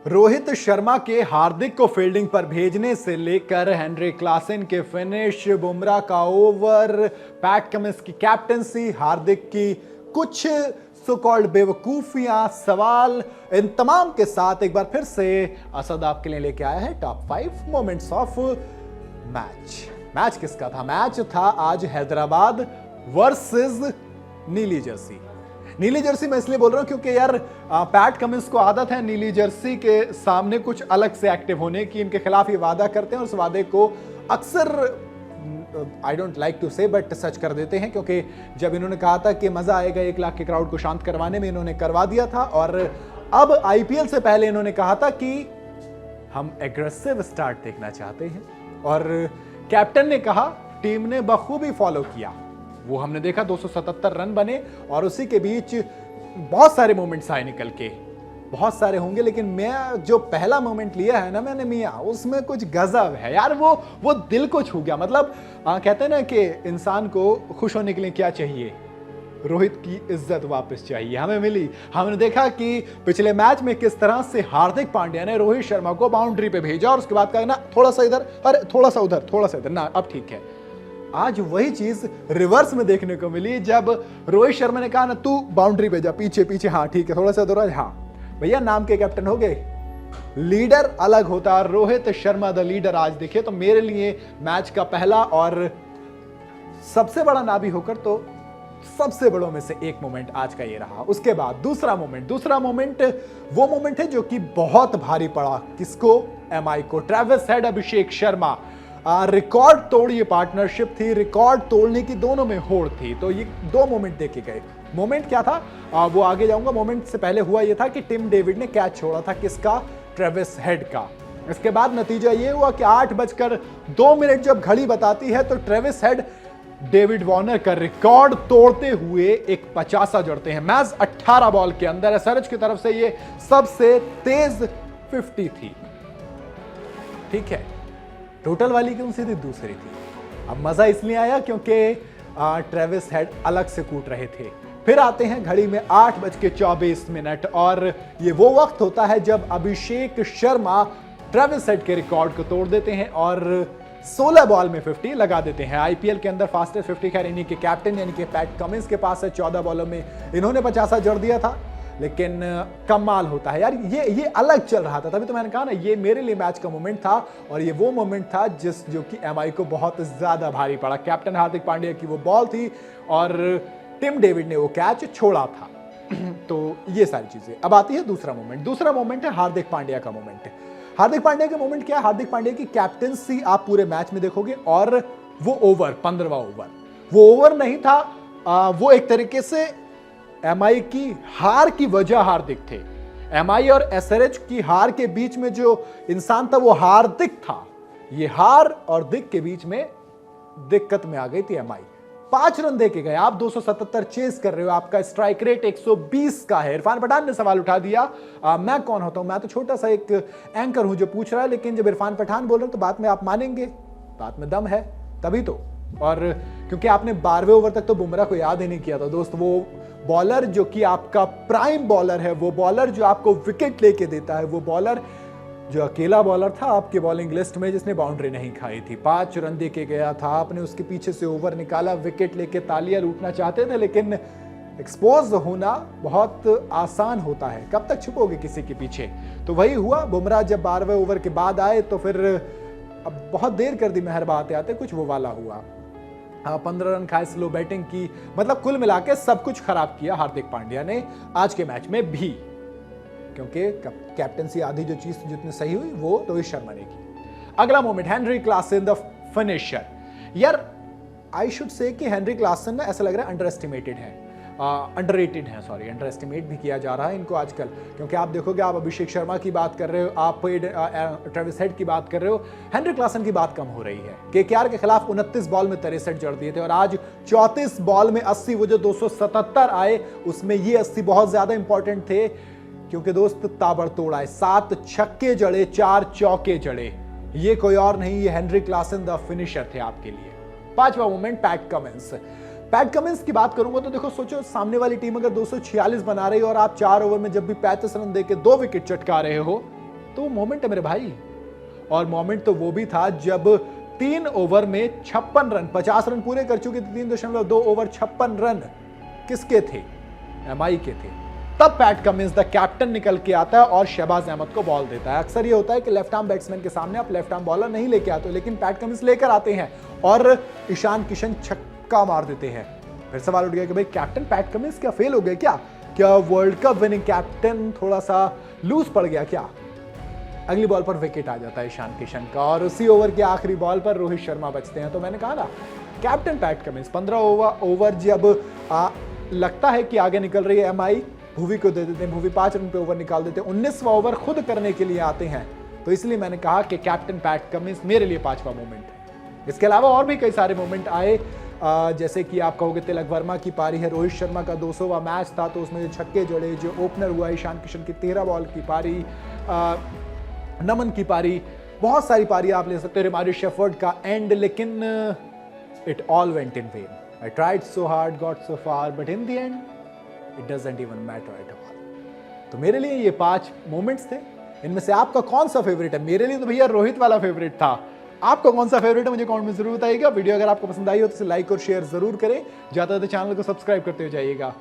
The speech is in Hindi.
रोहित शर्मा के हार्दिक को फील्डिंग पर भेजने से लेकर हेनरी क्लासन के फिनिश, बुमराह का ओवर, पैट कमिंस की कैप्टनसी, हार्दिक की कुछ सो कॉल्ड बेवकूफियां, सवाल, इन तमाम के साथ एक बार फिर से असद आपके लिए लेके आया है टॉप 5 मोमेंट्स ऑफ मैच किसका था? मैच था आज हैदराबाद वर्सेस नीली जर्सी। नीली जर्सी मैं इसलिए बोल रहा हूं क्योंकि यार पैट कमिंस को आदत है नीली जर्सी के सामने कुछ अलग से एक्टिव होने की। इनके खिलाफ ये वादा करते हैं और उस वादे को अक्सर आई डोंट लाइक टू से बट सच कर देते हैं, क्योंकि जब इन्होंने कहा था कि मजा आएगा 1 लाख के क्राउड को शांत करवाने में, इन्होंने करवा दिया था। और अब आईपीएल से पहले इन्होंने कहा था कि हम एग्रेसिव स्टार्ट देखना चाहते हैं और कैप्टन ने कहा, टीम ने बखूबी फॉलो किया। वो हमने देखा 277 रन बने और उसी के बीच बहुत सारे मोमेंट्स आए निकल के, बहुत सारे होंगे, लेकिन मैं जो पहला मोमेंट लिया है ना मैंने मियां, उसमें कुछ गजब है यार। वो दिल को छू गया। मतलब कहते हैं ना कि इंसान को खुश होने के लिए क्या चाहिए? रोहित की इज्जत वापस चाहिए, हमें मिली। हमने देखा कि पिछले मैच में किस तरह से हार्दिक पांड्या ने रोहित शर्मा को बाउंड्री पे भेजा और उसके बाद कहा ना थोड़ा सा इधर, अरे थोड़ा सा उधर, थोड़ा सा इधर, ना अब ठीक है। आज वही चीज रिवर्स में देखने को मिली जब रोहित शर्मा ने कहा ना तू बाउंड्री पे जा, पीछे पीछे, हाँ ठीक है, थोड़ा सा उधर, हाँ भैया नाम के कैप्टन हो गए। लीडर अलग होता है, रोहित शर्मा द लीडर आज दिखे। तो मेरे लिए मैच का पहला और सबसे बड़ा ना भी होकर तो सबसे बड़ों में से एक मोमेंट आज का ये रहा। उसके बाद दूसरा मोमेंट वो मोमेंट है जो कि बहुत भारी पड़ा किसको? एमआई को। Travis head, Abhishek Sharma, record तोड़ ये पार्टनरशिप थी, रिकॉर्ड तोड़ने की दोनों में होड़ थी। तो ये 2 मोमेंट देखे गए। मोमेंट क्या था वो आगे जाऊंगा। मोमेंट से पहले हुआ ये था कि टिम डेविड ने कैच छोड़ा था, किसका? ट्रेविस हेड का। इसके बाद नतीजा ये हुआ कि 8:02 जब घड़ी बताती है तो ट्रेविस हेड डेविड वार्नर का रिकॉर्ड तोड़ते हुए एक 50 जड़ते हैं। मैच 18 बॉल के अंदर एसआरएच की तरफ से ये सबसे तेज 50 थी। ठीक है, टोटल वाली कौन सी थी? दूसरी थी। अब मजा इसलिए आया क्योंकि ट्रेविस हेड अलग से कूट रहे थे। फिर आते हैं घड़ी में 8:24 और ये वो वक्त होता है जब अभिषेक शर्मा ट्रेविस हेड के रिकॉर्ड को तोड़ देते हैं और 16 बॉल में 50 लगा देते हैं। आईपीएल के अंदर फास्टेस्ट 50 खैर इन्हीं के कैप्टन यानी कि पैट कमिंस के पास है। 14 बॉलों में इन्होंने 50 जड़ दिया था, लेकिन कमाल होता है यार। ये अलग चल रहा था, तभी तो मैंने कहा ना ये मेरे लिए मैच का मोमेंट था। और ये वो मोमेंट था जो कि एमआई को बहुत ज्यादा भारी पड़ा। कैप्टन हार्दिक पांड्या की वो बॉल थी और टिम डेविड ने वो कैच छोड़ा था। तो ये सारी चीजें। अब आती है दूसरा मोमेंट है हार्दिक पांड्या का मोमेंट। हार्दिक पांड्या का मोमेंट क्या है? हार्दिक पांड्या की कैप्टनसी आप पूरे मैच में देखोगे और वो ओवर 15वां ओवर, वो ओवर नहीं था, वो एक तरीके से एमआई की हार की वजह हार्दिक थे। एमआई और एसआरएच की हार के बीच में जो इंसान था वो हार्दिक था। ये हार और दिक के बीच में दिक्कत में आ गई थी एमआई। 5 रन देके गए, आप 277 चेस कर रहे हो, आपका स्ट्राइक रेट 120 का है। इरफान पठान ने सवाल उठा दिया मैं कौन होता हूं? मैं तो छोटा सा एक एंकर हूं जो पूछ रहा है, लेकिन जब इरफान पठान बोल रहे हो तो बात में आप मानेंगे, बात में दम है तभी तो। और क्योंकि आपने 12वें ओवर तक तो बुमराह को याद ही नहीं किया था दोस्त। वो बॉलर जो कि आपका प्राइम बॉलर है, वो बॉलर जो आपको विकेट लेके देता है, वो बॉलर जो अकेला बॉलर था आपके बॉलिंग लिस्ट में जिसने बाउंड्री नहीं खाई थी। 5 रन देके गया था, आपने उसके पीछे से ओवर निकाला, विकेट लेके तालियां लूटना चाहते थे, लेकिन एक्सपोज होना बहुत आसान होता है। कब तक छुपोगे किसी के पीछे? तो वही हुआ। बुमराह जब 12वें ओवर के बाद आए तो फिर अब बहुत देर कर दी मेहरबा आते आते, कुछ वो वाला हुआ। 15 रन खाए, स्लो बैटिंग की, मतलब कुल मिला के सब कुछ खराब किया हार्दिक पांड्या ने आज के मैच में भी, क्योंकि कैप्टनसी आधी जो चीज जितनी सही हुई वो रोहित शर्मा ने की। अगला moment Henry Klaasen the finisher. यार आई शुड से कि हेनरी क्लासन ना ऐसा लग रहा है अंडर एस्टिमेटेड है, अंडररेटेड है, सॉरी अंडर एस्टिमेट भी किया जा रहा है इनको आजकल। क्योंकि आप देखोगे, आप अभिषेक शर्मा की बात कर रहे हो, आप ट्रेविस हेड की बात कर रहे हो, हेनरी क्लासन की बात कम हो रही है। केकेआर के खिलाफ 29 बॉल में 63 जड़ दिए थे और आज 34 बॉल में 80। वो जो 277 आए उसमें ये 80 बहुत ज्यादा इंपॉर्टेंट थे, क्योंकि दोस्त ताबड़तोड़ आए। 7 छक्के जड़े, 4 चौके जड़े। ये कोई और नहीं, ये हेनरी क्लासन द फिनिशर थे आपके लिए। 5वां moment Pat Cummins. Pat Cummins की बात करूंगा तो देखो, सोचो सामने वाली टीम अगर 246 बना रही हो और आप 4 ओवर में जब भी 35 रन देके 2 विकेट चटका रहे हो, तो वो मोमेंट है मेरे भाई। और मोमेंट तो वो भी था जब 3 ओवर में 56 रन, 50 रन पूरे कर चुके थे, 3.2 ओवर 56 रन किसके थे? एमआई के थे। तब पैट कमिंस द कैप्टन निकल के आता है और शहबाज अहमद को बॉल देता है। अक्सर ये होता है कि लेफ्ट आर्म बैट्समैन के सामने आप लेफ्ट आर्म बॉलर नहीं लेके आते हो, लेकिन पैट कमिंस लेकर आते हैं और ईशान किशन छक्का मार देते हैं। फिर सवाल उठ गया कि भाई कैप्टन पैट कमिंस क्या फेल हो गए क्या वर्ल्ड कप विनिंग कैप्टन थोड़ा सा लूज पड़ गया क्या? अगली बॉल पर विकेट आ जाता है ईशान किशन का और उसी ओवर की आखिरी बॉल पर रोहित शर्मा बचते हैं। तो मैंने कहा ना, कैप्टन पैट कमिंस 15 ओवर जब लगता है कि आगे निकल रही है एमआई, भुवी को दे देते हैं, भुवी 5 रन पे ओवर निकाल देते हैं, 19वां ओवर खुद करने के लिए आते हैं। तो इसलिए मैंने कहा कि कैप्टन पैट कमिंस मेरे लिए 5वां मोमेंट है। इसके अलावा और भी कई सारे मोमेंट आए, जैसे कि आप कहोगे तिलक वर्मा की पारी है, रोहित शर्मा का 200वां मैच था तो उसमें जो छक्के जड़े, जो ओपनर हुआ ईशान किशन की 13 बॉल की पारी, नमन की पारी, बहुत सारी पारी आप ले सकते हो, रिमारियो शेफर्ड का एंड, लेकिन it all went in when. I tried so hard, got so far, but in the end, it doesn't even matter at all. तो मेरे लिए ये 5 मोमेंट्स थे। इनमें से आपका कौन सा फेवरेट है? मेरे लिए तो भैया रोहित वाला फेवरेट था। आपका कौन सा फेवरेट है मुझे कमेंट में जरूर बताइएगा। वीडियो अगर आपको पसंद आई हो तो इसे लाइक और शेयर जरूर करें। ज्यादा चैनल को सब्सक्राइब करते हो जाइएगा।